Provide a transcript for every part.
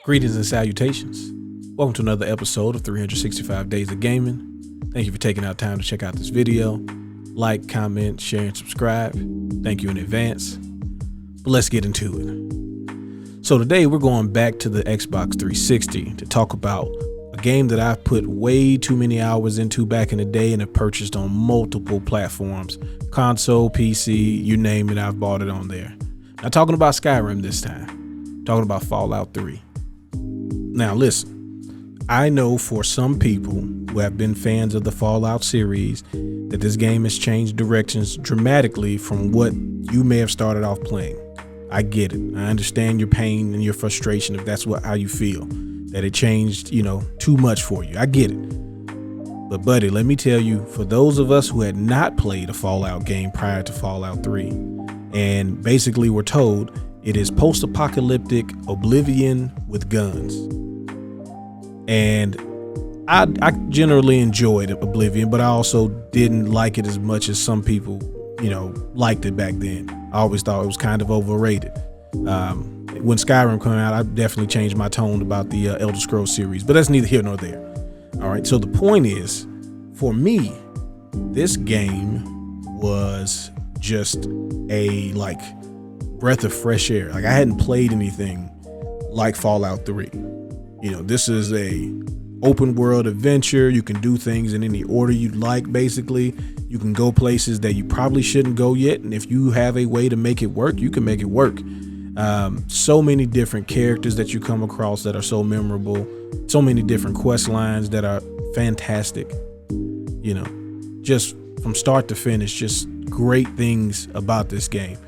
Greetings and salutations. Welcome to another episode of 365 Days of Gaming. Thank you for taking out time to check out this video. Like, comment, share, and subscribe. Thank you in advance. But let's get into it. So today we're going back to the Xbox 360 to talk about a game that I've put way too many hours into back in the day and have purchased on multiple platforms. Console, PC, you name it, I've bought it on there. Not talking about Skyrim this time. Talking about Fallout 3. Now listen, I know for some people who have been fans of the Fallout series that this game has changed directions dramatically from what you may have started off playing. I get it. I understand your pain and your frustration if that's how you feel, that it changed, too much for you. I get it. But buddy, let me tell you, for those of us who had not played a Fallout game prior to Fallout 3 and basically were told it is post-apocalyptic Oblivion with guns. And I generally enjoyed Oblivion, but I also didn't like it as much as some people, liked it back then. I always thought it was kind of overrated. When Skyrim came out, I definitely changed my tone about the Elder Scrolls series, but that's neither here nor there. All right, so the point is, for me, this game was just a breath of fresh air. I hadn't played anything like Fallout 3. This is a open world adventure. You can do things in any order you'd like. Basically, you can go places that you probably shouldn't go yet, and if you have a way to make it work, you can make it work. So many different characters that you come across that are so memorable, so many different quest lines that are fantastic. Just from start to finish, just great things about this game.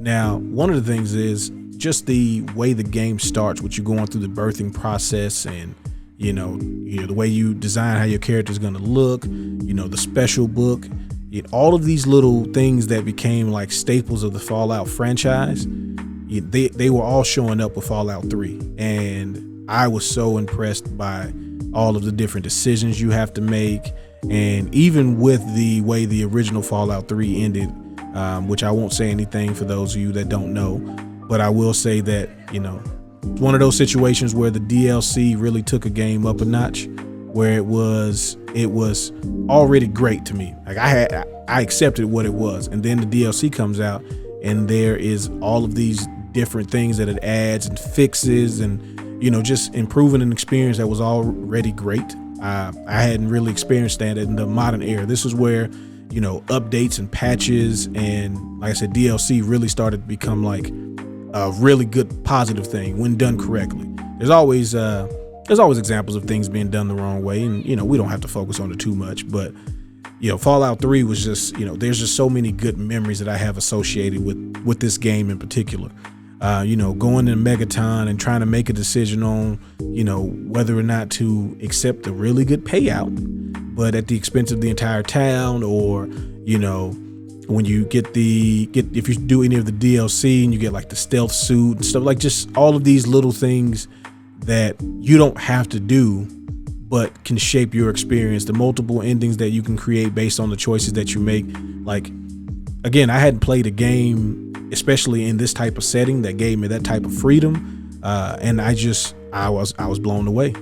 Now, one of the things is just the way the game starts, with you going through the birthing process, and the way you design how your character is going to look, the special book, all of these little things that became like staples of the Fallout franchise. They were all showing up with Fallout 3, and I was so impressed by all of the different decisions you have to make, and even with the way the original Fallout 3 ended, which I won't say anything for those of you that don't know, but I will say that it's one of those situations where the DLC really took a game up a notch, where it was already great to me. I accepted what it was, and then the DLC comes out, and there is all of these different things that it adds and fixes, and just improving an experience that was already great. I hadn't really experienced that in the modern era. This is where updates and patches and, like I said, DLC really started to become like a really good positive thing when done correctly. There's always examples of things being done the wrong way, and we don't have to focus on it too much, but Fallout 3 was just, there's just so many good memories that I have associated with this game in particular. Going to Megaton and trying to make a decision on, whether or not to accept a really good payout, but at the expense of the entire town, or, when you if you do any of the DLC and you get like the stealth suit and stuff, like just all of these little things that you don't have to do, but can shape your experience, the multiple endings that you can create based on the choices that you make. Like, again, I hadn't played a game, especially in this type of setting, that gave me that type of freedom. And I was blown away.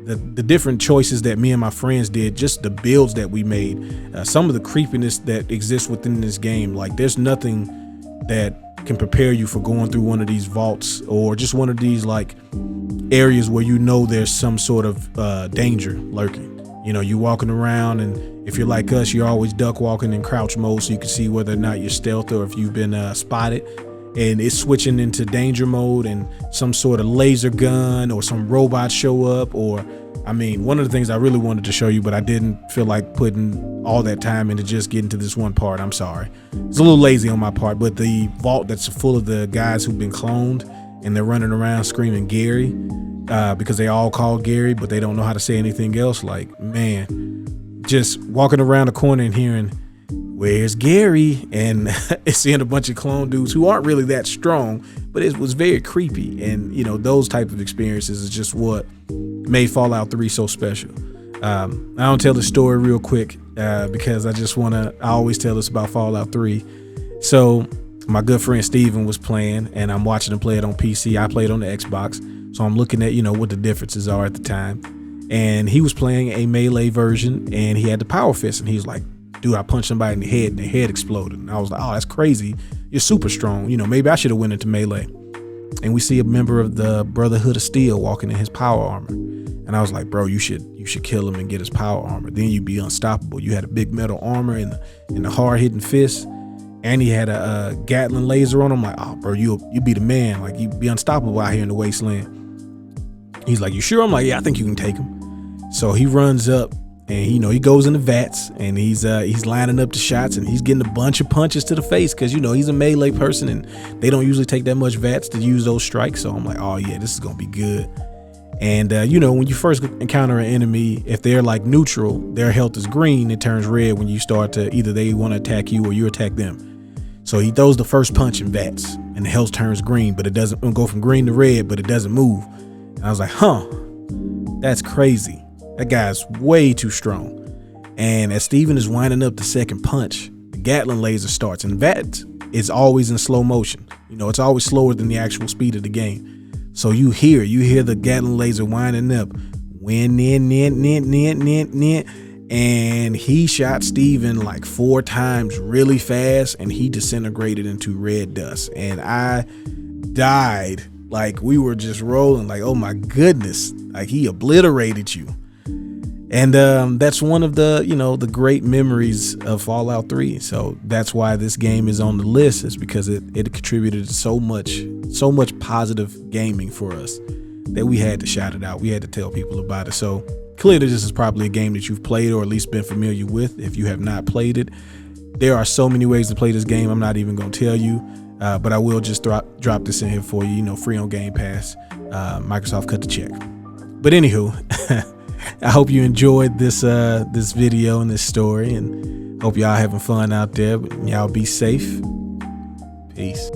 The different choices that me and my friends did, just the builds that we made, some of the creepiness that exists within this game. Like, there's nothing that can prepare you for going through one of these vaults, or just one of these like areas where there's some sort of danger lurking. You're walking around, and if you're like us, you're always duck walking in crouch mode so you can see whether or not you're stealth or if you've been spotted. And it's switching into danger mode, and some sort of laser gun or some robots show up. Or, one of the things I really wanted to show you, but I didn't feel like putting all that time into just getting to this one part. I'm sorry. It's a little lazy on my part, but the vault that's full of the guys who've been cloned, and they're running around screaming Gary, because they all call Gary, but they don't know how to say anything else. Like, man, just walking around the corner and hearing, "Where's Gary?" and seeing a bunch of clone dudes who aren't really that strong, but it was very creepy. And those type of experiences is just what made Fallout 3 so special. I'll tell the story real quick, because I always tell this about Fallout 3. So My good friend Steven was playing, and I'm watching him play it on PC. I played on the Xbox, so I'm looking at, what the differences are at the time. And he was playing a melee version, and he had the power fist, and he was like, dude, I punched somebody in the head, and their head exploded. And I was like, oh, that's crazy. You're super strong. Maybe I should have went into melee. And we see a member of the Brotherhood of Steel walking in his power armor. And I was like, bro, you should kill him and get his power armor. Then you'd be unstoppable. You had a big metal armor and the hard hitting fist. And he had a Gatling laser on him. Like, oh, bro, you be the man. Like, you be unstoppable out here in the wasteland. He's like, you sure? I'm like, yeah, I think you can take him. So he runs up and, he goes in the vats and he's lining up the shots and he's getting a bunch of punches to the face because, he's a melee person and they don't usually take that much vats to use those strikes. So I'm like, oh, yeah, this is going to be good. And, when you first encounter an enemy, if they're like neutral, their health is green. It turns red when you start to either they want to attack you or you attack them. So he throws the first punch in vats and the health turns green, but it doesn't go from green to red, but it doesn't move. And I was like, huh, that's crazy. That guy's way too strong. And as Steven is winding up the second punch, the Gatling laser starts, and that is always in slow motion. It's always slower than the actual speed of the game. So you hear the Gatling laser winding up, and he shot Steven like 4 times really fast, and he disintegrated into red dust. And I died. Like, we were just rolling like, oh my goodness, like he obliterated you. And that's one of the, the great memories of Fallout 3. So that's why this game is on the list, is because it contributed to so much positive gaming for us that we had to shout it out. We had to tell people about it. So clearly this is probably a game that you've played or at least been familiar with. If you have not played it, there are so many ways to play this game. I'm not even going to tell you, but I will just drop this in here for you, free on Game Pass. Microsoft cut the check. But anywho, I hope you enjoyed this video and this story, and hope y'all having fun out there. Y'all be safe. Peace.